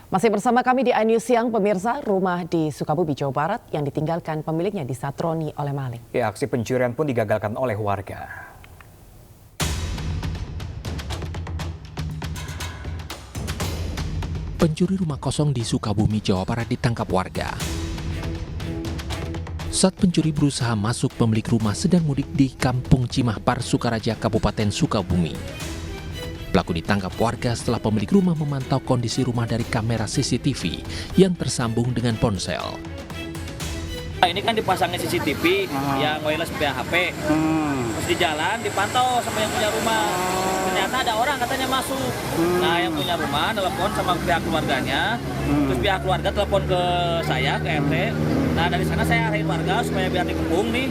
Masih bersama kami di iNews Siang, pemirsa, rumah di Sukabumi, Jawa Barat yang ditinggalkan pemiliknya disatroni oleh maling. Ya, aksi pencurian pun digagalkan oleh warga. Pencuri rumah kosong di Sukabumi, Jawa Barat ditangkap warga. Saat pencuri berusaha masuk, pemilik rumah sedang mudik di Kampung Cimahpar, Sukaraja, Kabupaten Sukabumi. Pelaku ditangkap warga setelah pemilik rumah memantau kondisi rumah dari kamera CCTV yang tersambung dengan ponsel. Ini kan dipasangnya CCTV yang wireless via HP. Terus di jalan dipantau sama yang punya rumah. Ternyata ada orang katanya masuk. Nah, yang punya rumah telepon sama pihak keluarganya. Terus pihak keluarga telepon ke saya, ke RT. Nah, dari sana saya arahin warga supaya biar dikepung nih.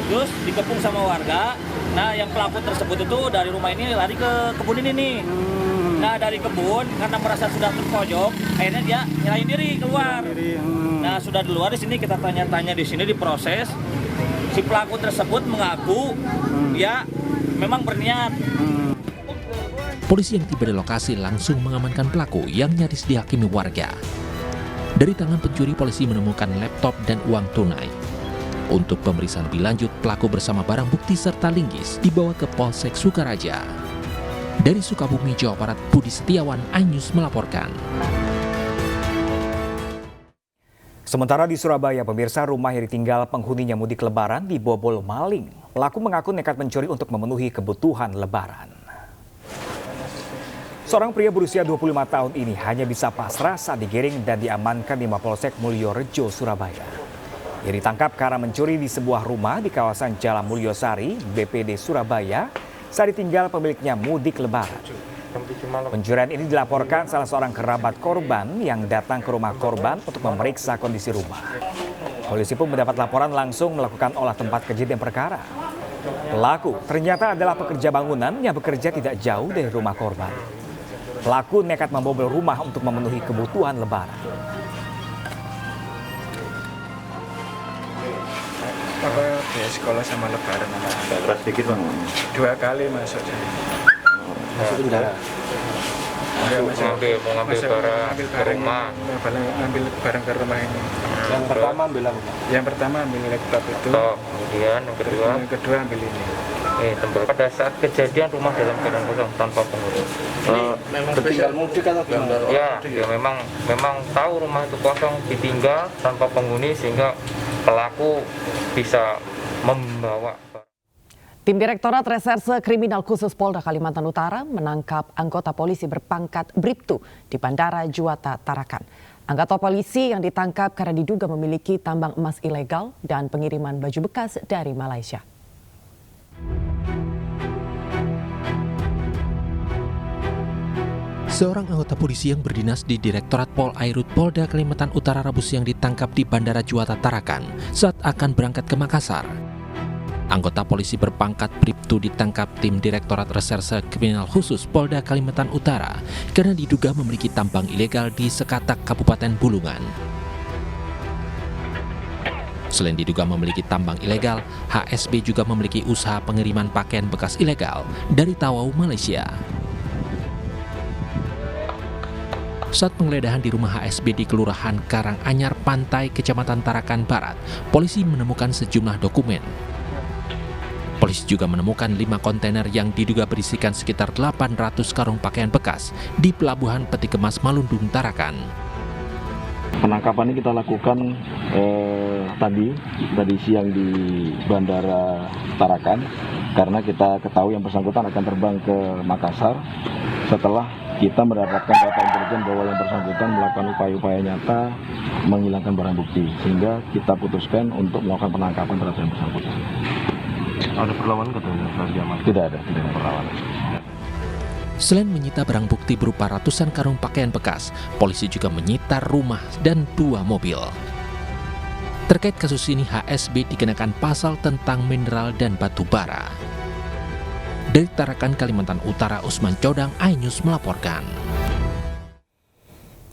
Terus dikepung sama warga. Nah, yang pelaku tersebut itu dari rumah ini lari ke kebun ini nih. Nah, dari kebun karena merasa sudah terpojok, akhirnya dia nyerahin diri keluar. Nah, sudah di luar di sini kita tanya-tanya di sini diproses. Si pelaku tersebut mengaku ya memang berniat. Polisi yang tiba di lokasi langsung mengamankan pelaku yang nyaris dihakimi warga. Dari tangan pencuri, polisi menemukan laptop dan uang tunai. Untuk pemeriksaan lebih lanjut, pelaku bersama barang bukti serta linggis dibawa ke Polsek Sukaraja. Dari Sukabumi, Jawa Barat, Budi Setiawan, iNews melaporkan. Sementara di Surabaya, pemirsa, rumah yang ditinggal penghuninya mudik lebaran dibobol maling. Pelaku mengaku nekat mencuri untuk memenuhi kebutuhan lebaran. Seorang pria berusia 25 tahun ini hanya bisa pasrah saat digiring dan diamankan di Mapolsek Mulyorejo, Surabaya. Ia ditangkap karena mencuri di sebuah rumah di kawasan Jalan Mulyosari, BPD Surabaya, saat ditinggal pemiliknya mudik lebaran. Pencurian ini dilaporkan salah seorang kerabat korban yang datang ke rumah korban untuk memeriksa kondisi rumah. Polisi pun mendapat laporan langsung melakukan olah tempat kejadian perkara. Pelaku ternyata adalah pekerja bangunan yang bekerja tidak jauh dari rumah korban. Pelaku nekat membobol rumah untuk memenuhi kebutuhan lebaran. Apa biaya sekolah sama lebaran anak. Keras dikit bang. 2 kali masuk jadi. Masuk penjara. Mau ngambil barang ke rumah. Ngambil barang ke rumah ini. Yang pertama ambil apa? Yang pertama ambil laptop itu. Kemudian Yang kedua ambil ini. Pada saat kejadian rumah dalam keadaan kosong tanpa penghuni. Memang ditinggal mudik atau gimana? Ya memang tahu rumah itu kosong, ditinggal tanpa penghuni sehingga pelaku bisa membawa. Tim Direktorat Reserse Kriminal Khusus Polda Kalimantan Utara menangkap anggota polisi berpangkat Bribtu di Bandara Juwata Tarakan. Anggota polisi yang ditangkap karena diduga memiliki tambang emas ilegal dan pengiriman baju bekas dari Malaysia. Seorang anggota polisi yang berdinas di Direktorat Pol Airut Polda Kalimantan Utara Rabu siang ditangkap di Bandara Juwata Tarakan saat akan berangkat ke Makassar. Anggota polisi berpangkat Bribtu ditangkap tim Direktorat Reserse Kriminal Khusus Polda Kalimantan Utara karena diduga memiliki tambang ilegal di Sekatak, Kabupaten Bulungan. Selain diduga memiliki tambang ilegal, HSB juga memiliki usaha pengiriman pakaian bekas ilegal dari Tawau, Malaysia. Saat penggeledahan di rumah HSB di Kelurahan Karanganyar Pantai, Kecamatan Tarakan Barat, polisi menemukan sejumlah dokumen. Polisi juga menemukan 5 kontainer yang diduga berisikan sekitar 800 karung pakaian bekas di Pelabuhan Peti Kemas Malundung, Tarakan. Penangkapan ini kita lakukan tadi siang di Bandara Tarakan karena kita ketahui yang bersangkutan akan terbang ke Makassar setelah kita mendapatkan data intelijen bahwa yang bersangkutan melakukan upaya-upaya nyata menghilangkan barang bukti, sehingga kita putuskan untuk melakukan penangkapan terhadap yang bersangkutan. Ada perlawanan katanya saat diamankan? Tidak ada perlawanan. Selain menyita barang bukti berupa ratusan karung pakaian bekas, polisi juga menyita rumah dan 2 mobil. Terkait kasus ini, HSB dikenakan pasal tentang mineral dan batu bara. Dari Tarakan, Kalimantan Utara, Usman Codang, iNews melaporkan.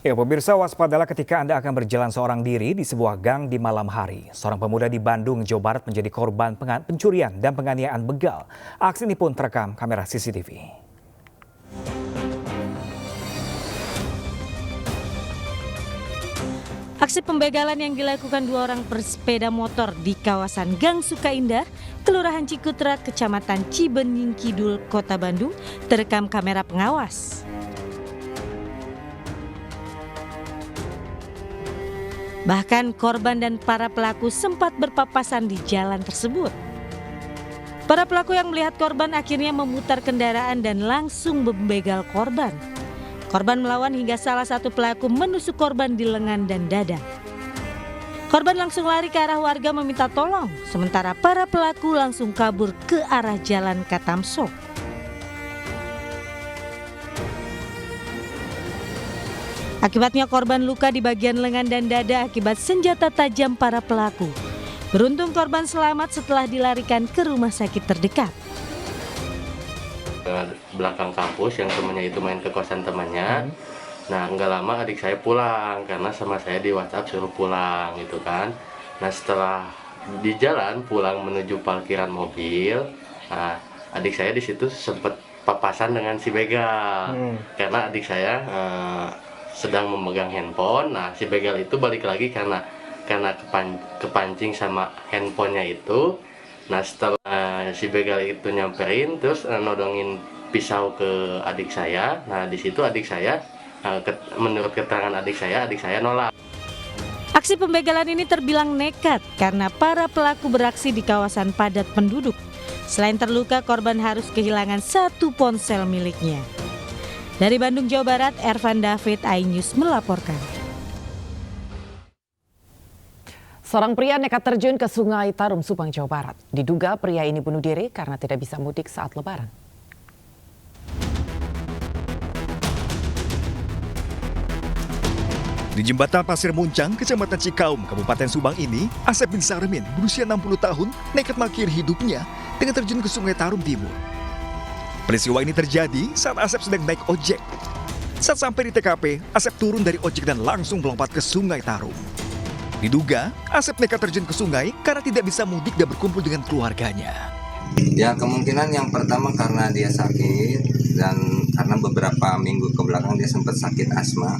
Ya, pemirsa, waspadalah ketika Anda akan berjalan seorang diri di sebuah gang di malam hari. Seorang pemuda di Bandung, Jawa Barat menjadi korban pencurian dan penganiayaan begal. Aksi ini pun terekam kamera CCTV. Aksi pembegalan yang dilakukan 2 orang bersepeda motor di kawasan Gang Sukaindah, Kelurahan Cikutra, Kecamatan Cibening Kidul, Kota Bandung, terekam kamera pengawas. Bahkan korban dan para pelaku sempat berpapasan di jalan tersebut. Para pelaku yang melihat korban akhirnya memutar kendaraan dan langsung membegal korban. Korban melawan hingga salah satu pelaku menusuk korban di lengan dan dada. Korban langsung lari ke arah warga meminta tolong, sementara para pelaku langsung kabur ke arah Jalan Katamso. Akibatnya korban luka di bagian lengan dan dada akibat senjata tajam para pelaku. Beruntung korban selamat setelah dilarikan ke rumah sakit terdekat. Belakang kampus yang temannya itu main ke kosan temannya. Nah, nggak lama adik saya pulang karena sama saya di WhatsApp suruh pulang gitu kan. Nah, setelah di jalan pulang menuju parkiran mobil, nah, adik saya di situ sempat papasan dengan si begal. Karena adik saya sedang memegang handphone. Nah, si begal itu balik lagi karena kepancing sama handphonenya itu. Nah, setelah si begal itu nyamperin terus nodongin pisau ke adik saya. Nah, di situ adik saya menurut keterangan adik saya nolak. Aksi pembegalan ini terbilang nekat karena para pelaku beraksi di kawasan padat penduduk. Selain terluka, korban harus kehilangan 1 ponsel miliknya. Dari Bandung, Jawa Barat, Ervan David, iNews melaporkan. Seorang pria nekat terjun ke Sungai Tarum, Subang, Jawa Barat. Diduga pria ini bunuh diri karena tidak bisa mudik saat Lebaran. Di Jembatan Pasir Muncang, Kecamatan Cikaum, Kabupaten Subang ini, Asep bin Sarmin berusia 60 tahun nekat mengakhiri hidupnya dengan terjun ke Sungai Tarum Timur. Peristiwa ini terjadi saat Asep sedang naik ojek. Saat sampai di TKP, Asep turun dari ojek dan langsung melompat ke Sungai Tarum. Diduga, Asep nekat terjun ke sungai karena tidak bisa mudik dan berkumpul dengan keluarganya. Ya, kemungkinan yang pertama karena dia sakit dan karena beberapa minggu ke belakang dia sempat sakit asma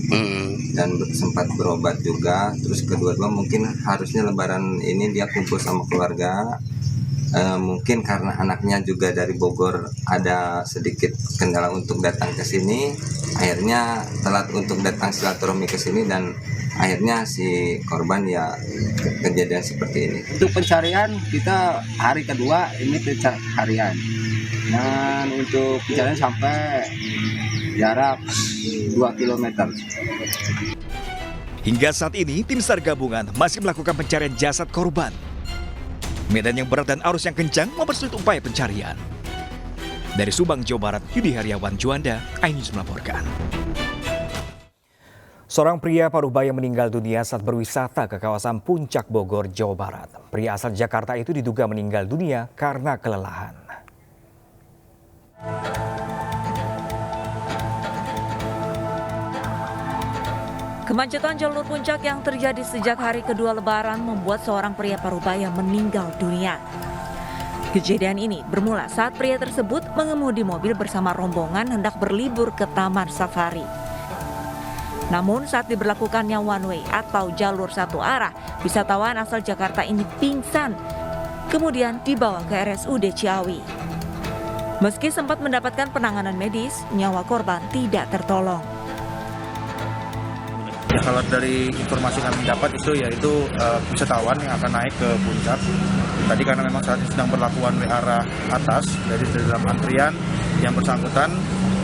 dan sempat berobat juga. Terus kedua mungkin harusnya Lebaran ini dia kumpul sama keluarga. Mungkin karena anaknya juga dari Bogor ada sedikit kendala untuk datang ke sini, akhirnya telat untuk datang silaturahmi ke sini dan akhirnya si korban ya kejadian seperti ini. Untuk pencarian kita hari kedua ini pencarian dan untuk pencarian sampai jarak 2 km. Hingga saat ini tim SAR gabungan masih melakukan pencarian jasad korban. Medan yang berat dan arus yang kencang mempersulit upaya pencarian. Dari Subang, Jawa Barat, Yudi Haryawan Juanda, iNews melaporkan. Seorang pria paruh baya meninggal dunia saat berwisata ke kawasan Puncak Bogor, Jawa Barat. Pria asal Jakarta itu diduga meninggal dunia karena kelelahan. Kemacetan jalur puncak yang terjadi sejak hari kedua Lebaran membuat seorang pria parubaya meninggal dunia. Kejadian ini bermula saat pria tersebut mengemudi mobil bersama rombongan hendak berlibur ke Taman Safari. Namun saat diberlakukannya one way atau jalur satu arah, wisatawan asal Jakarta ini pingsan, kemudian dibawa ke RSUD Ciawi. Meski sempat mendapatkan penanganan medis, nyawa korban tidak tertolong. Ya, kalau dari informasi kami dapat itu yaitu wisatawan yang akan naik ke puncak. Tadi karena memang saat ini sedang berlaku one way arah atas, dari dalam antrian yang bersangkutan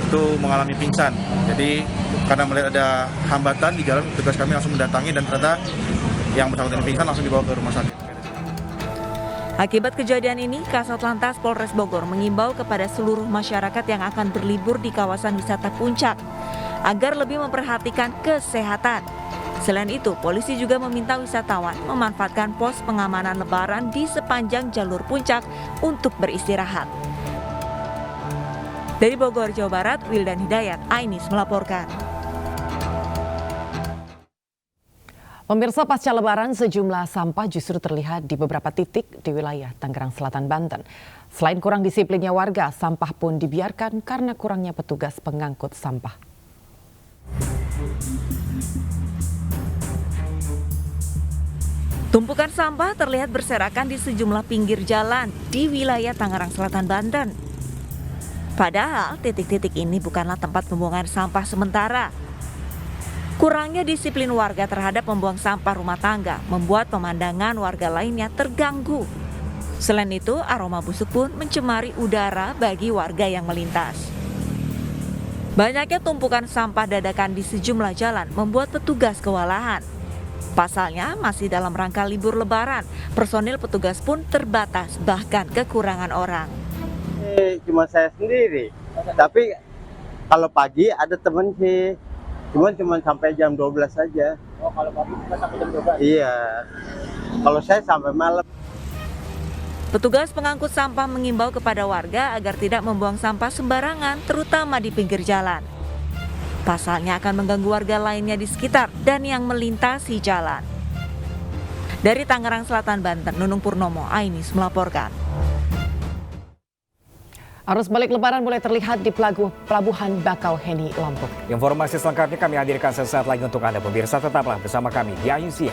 itu mengalami pingsan. Jadi karena melihat ada hambatan di jalan, tugas kami langsung mendatangi dan ternyata yang bersangkutan pingsan langsung dibawa ke rumah sakit. Akibat kejadian ini, Kasat Lantas Polres Bogor mengimbau kepada seluruh masyarakat yang akan berlibur di kawasan wisata puncak agar lebih memperhatikan kesehatan. Selain itu, polisi juga meminta wisatawan memanfaatkan pos pengamanan Lebaran di sepanjang jalur puncak untuk beristirahat. Dari Bogor, Jawa Barat, Wildan Hidayat, iNews melaporkan. Pemirsa, pasca Lebaran sejumlah sampah justru terlihat di beberapa titik di wilayah Tangerang Selatan, Banten. Selain kurang disiplinnya warga, sampah pun dibiarkan karena kurangnya petugas pengangkut sampah. Tumpukan sampah terlihat berserakan di sejumlah pinggir jalan di wilayah Tangerang Selatan, Banten. Padahal titik-titik ini bukanlah tempat pembuangan sampah sementara. Kurangnya disiplin warga terhadap membuang sampah rumah tangga membuat pemandangan warga lainnya terganggu. Selain itu, aroma busuk pun mencemari udara bagi warga yang melintas. Banyaknya tumpukan sampah dadakan di sejumlah jalan membuat petugas kewalahan. Pasalnya, masih dalam rangka libur lebaran, personil petugas pun terbatas, bahkan kekurangan orang. Cuma saya sendiri, tapi kalau pagi ada temen sih, cuma sampai jam 12 saja. Oh, kalau pagi cuma sampai jam 12? Iya, kalau saya sampai malam. Petugas pengangkut sampah mengimbau kepada warga agar tidak membuang sampah sembarangan, terutama di pinggir jalan. Pasalnya akan mengganggu warga lainnya di sekitar dan yang melintasi jalan. Dari Tangerang Selatan, Banten, Nunung Purnomo, Ainis melaporkan. Arus balik lebaran mulai terlihat di Pelabuhan Bakauheni, Lampung. Informasi selengkapnya kami hadirkan sesaat lagi untuk Anda pemirsa, tetaplah bersama kami di Ayu Siang.